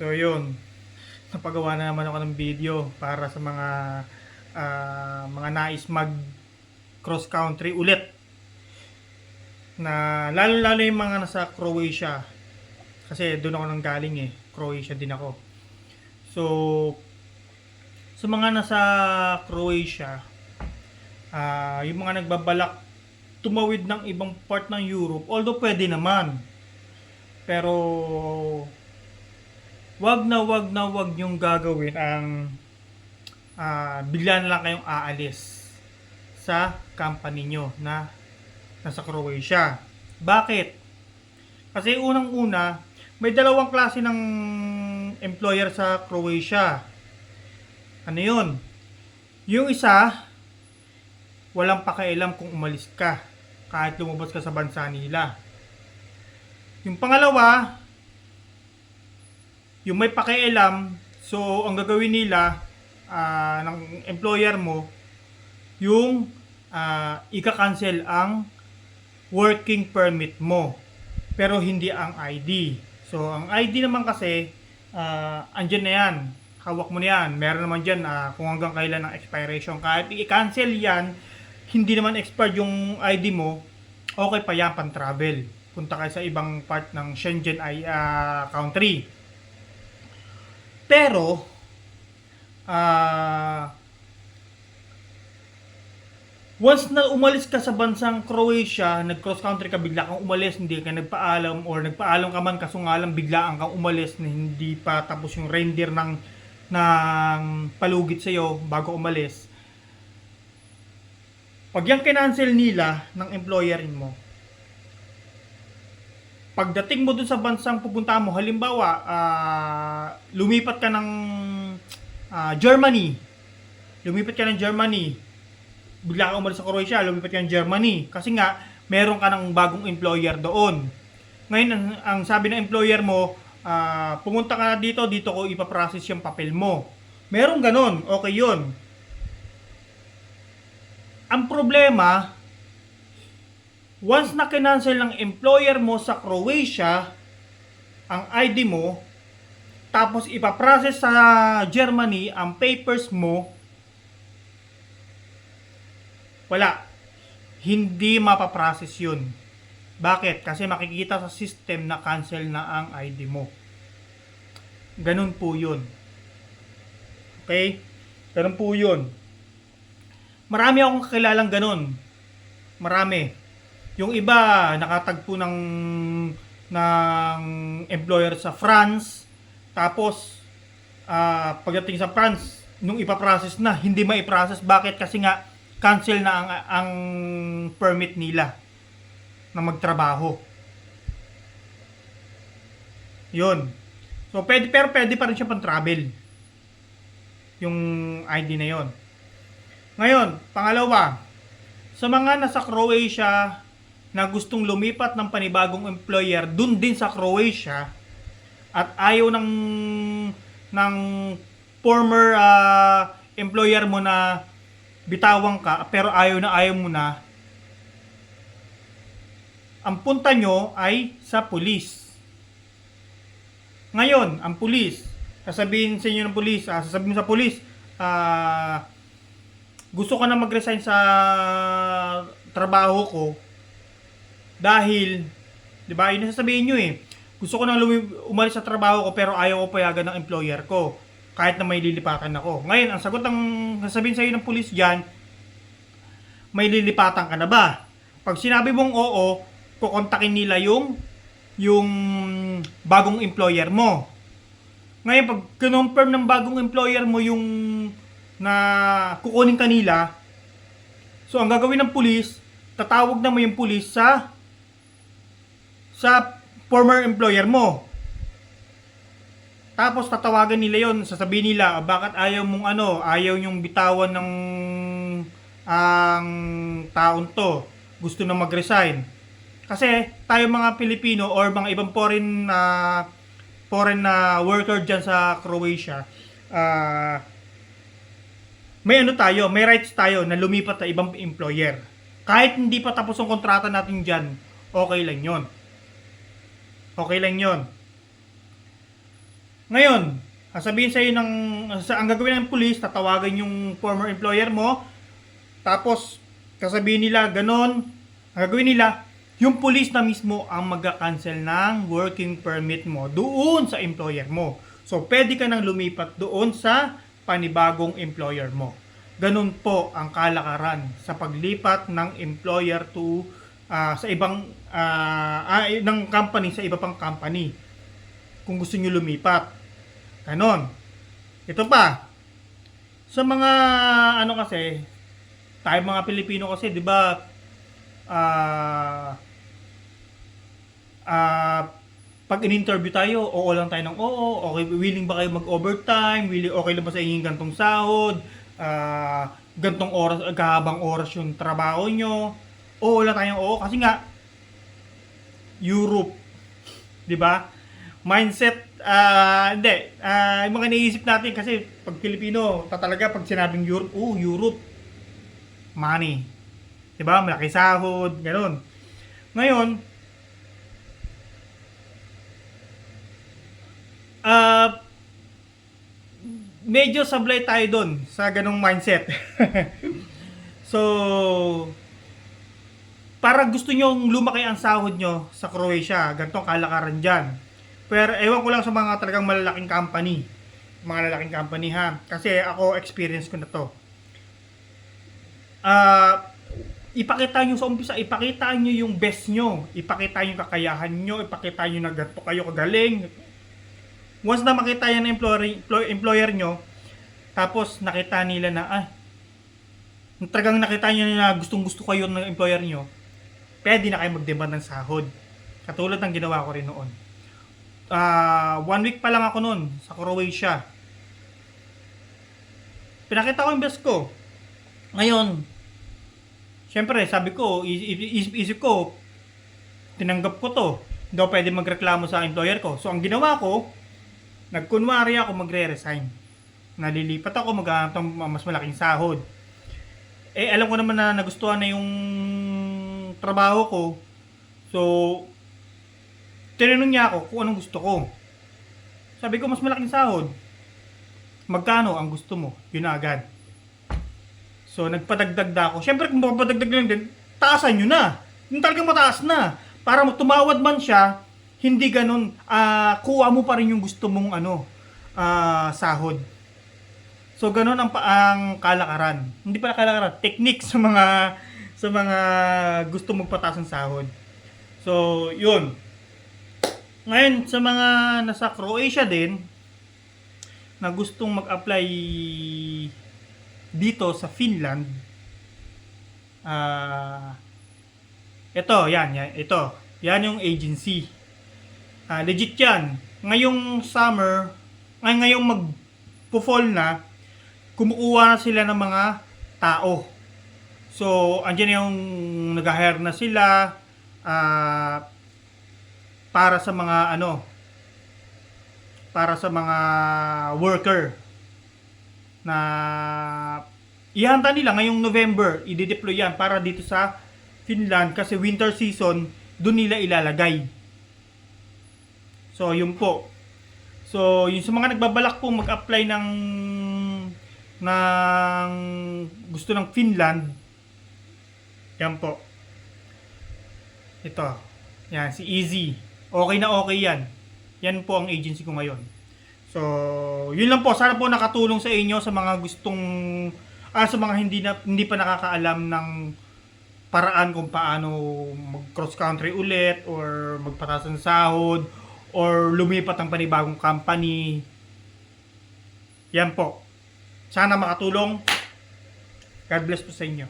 So yun, napagawa na naman ako ng video para sa mga nais mag cross country ulit, na lalo-lalo yung mga nasa Croatia, kasi doon ako nang galing Croatia din ako. So sa mga nasa Croatia, yung mga nagbabalak tumawid ng ibang part ng Europe, although pwede naman, pero wag yung gagawin ang bigla na lang kayong aalis sa company nyo na nasa Croatia. Bakit? Kasi unang-una, may dalawang klase ng employer sa Croatia. Ano yun? Yung isa, walang pakialam kung umalis ka kahit lumabas ka sa bansa nila. Yung pangalawa, yung may pakialam, so ang gagawin nila ng employer mo, yung ika-cancel ang working permit mo, pero hindi ang ID. So ang ID naman kasi, andyan na yan, hawak mo na yan, meron naman dyan kung hanggang kailan ang expiration. Kahit i-cancel yan, hindi naman expired yung ID mo, okay pa yan pang travel, punta kayo sa ibang part ng Schengen country. Pero once na umalis ka sa bansang Croatia, nag-cross country ka, bigla kang umalis, hindi ka nagpaalam, or nagpaalam ka man kaso nga lang biglaan kang umalis na hindi pa tapos yung reindeer ng palugit sa iyo bago umalis. Pag yung kinancel nila ng employer mo, pagdating mo dun sa bansang pupunta mo, halimbawa, lumipat ka ng Germany. Lumipat ka ng Germany. Bigla ka umalis sa Croatia, lumipat ka ng Germany. Kasi nga, meron ka ng bagong employer doon. Ngayon, ang sabi ng employer mo, pumunta ka na dito ko ipaprocess yung papel mo. Meron ganun, okay yun. Ang problema, once na kinancel ng employer mo sa Croatia ang ID mo, tapos ipaprocess sa Germany ang papers mo, wala. Hindi mapaprocess yun. Bakit? Kasi makikita sa system na cancel na ang ID mo. Ganun po yun. Okay? Ganun po yun. Marami akong kakilalang ganun. Marami. Yung iba nakatagpo ng employer sa France, tapos pagdating sa France, nung ipaprocess na, hindi maiprocess. Bakit? Kasi nga cancel na ang permit nila na magtrabaho. Yun. So pero pwede pa rin siya pang travel, yung ID na yon. Ngayon, pangalawa, sa mga nasa Croatia na gustong lumipat ng panibagong employer dun din sa Croatia, at ayaw ng former employer mo na bitawan ka, pero ayaw mo na, ang punta nyo ay sa pulis. Ngayon, ang pulis, sasabihin sa inyo ng pulis, sasabihin sa pulis, gusto ko na mag-resign sa trabaho ko dahil, di ba, yun yung sasabihin nyo gusto ko nang umalis sa trabaho ko pero ayaw ko payagan ng employer ko kahit na may lilipatan ako. Ngayon, ang sagot ng sasabihin sa iyo ng pulis diyan, may lilipatan ka na ba? Pag sinabi mong oo, kukontakin nila yung bagong employer mo. Ngayon, pag kinonfirm ng bagong employer mo yung na kukunin kanila, so ang gagawin ng pulis, tatawag na mo yung pulis sa former employer mo. Tapos tatawagan nila yon, sasabihin nila, bakit ayaw mong ayaw yung bitawan ng ang taon to, gusto na mag-resign. Kasi tayo mga Pilipino or mga ibang foreign worker dyan sa Croatia, may may rights tayo na lumipat sa ibang employer. Kahit hindi pa tapos ang kontrata natin dyan, okay lang yon. Okay lang yon. Ngayon, sasabihin sa'yo ang gagawin ng police, tatawagan yung former employer mo, tapos, sasabihin nila, ganon, ang gagawin nila, yung police na mismo ang mag-cancel ng working permit mo doon sa employer mo. So, pwede ka nang lumipat doon sa panibagong employer mo. Ganun po ang kalakaran sa paglipat ng employer to sa ibang ng company sa iba pang company. Kung gusto niyo lumipat. Ganon. Ito pa. Sa mga ano kasi, tayo mga Pilipino kasi, 'di ba? Pag in-interview tayo, oo lang tayo ng oo, okay, willing ba kayo mag-overtime, okay lang ba sa inyo yung gantong sahod, gantong oras, kahabang oras yung trabaho nyo, oo lang tayo, oo, kasi nga, Europe, di ba? Mindset, hindi, yung mga naisip natin kasi pag Pilipino, talaga pag sinabing Europe, Europe, money, di ba? Malaki sahod, gano'n. Ngayon, medyo sablay tayo doon sa ganong mindset. So, para gusto nyong lumaki ang sahod nyo sa Croatia, ganitong kalakaran dyan. Pero ewan ko lang sa mga talagang malalaking company. Mga lalaking company ha. Kasi ako, experience ko na to. Ipakita nyo sa umpisa, ipakita nyo yung best nyo. Ipakita nyo yung kakayahan nyo. Ipakita nyo na ganito kayo kagaling. Once na makita yan ng employer nyo, tapos nakita nila na, talagang nakita nyo na gustong-gusto kayo ng employer nyo, pwede na kayo mag-demand ng sahod. Katulad ng ginawa ko rin noon. 1 week pa lang ako noon sa Croatia. Pinakita ko yung best ko. Ngayon, syempre, sabi ko, isip ko, tinanggap ko to. Hindi ako pwede magreklamo sa employer ko. So, ang ginawa ko, nagkunwari ako magre-resign. Nalilipat ako, maghanap ng mas malaking sahod. Alam ko naman na nagustuhan na yung trabaho ko. So, tinanong niya ako kung anong gusto ko. Sabi ko, mas malaking sahod. Magkano ang gusto mo? Yun na agad. So, nagpadagdag ako. Siyempre, kung mapadagdag lang din, taasan nyo na. Yung talagang mataas na. Para tumawad man siya, hindi ganun, kuha mo pa rin yung gusto mong sahod. So ganun ang kalakaran. Hindi pala kalakaran, technique sa mga gusto magpataas ng sahod. So, yun. Ngayon sa mga nasa Croatia din na gustong mag-apply dito sa Finland, ito, yan yung agency. Legit yan. Ngayong summer, ngayong mag-fall na, kumukuha na sila ng mga tao. So, andyan yung nag-hire na sila para sa mga para sa mga worker na ihanda nila ngayong November, i-deploy yan para dito sa Finland kasi winter season, doon nila ilalagay. So, yun po. So, yung sa mga nagbabalak po mag-apply ng gusto ng Finland, yan po. Ito. Yan, si Easy. Okay na okay yan. Yan po ang agency ko ngayon. So, yun lang po. Sana po nakatulong sa inyo sa mga gustong, sa mga hindi pa nakakaalam ng paraan kung paano mag-cross country ulit or magpataas ng sahod or lumipat ng panibagong company. Yan po. Sana makatulong. God bless po sa inyo.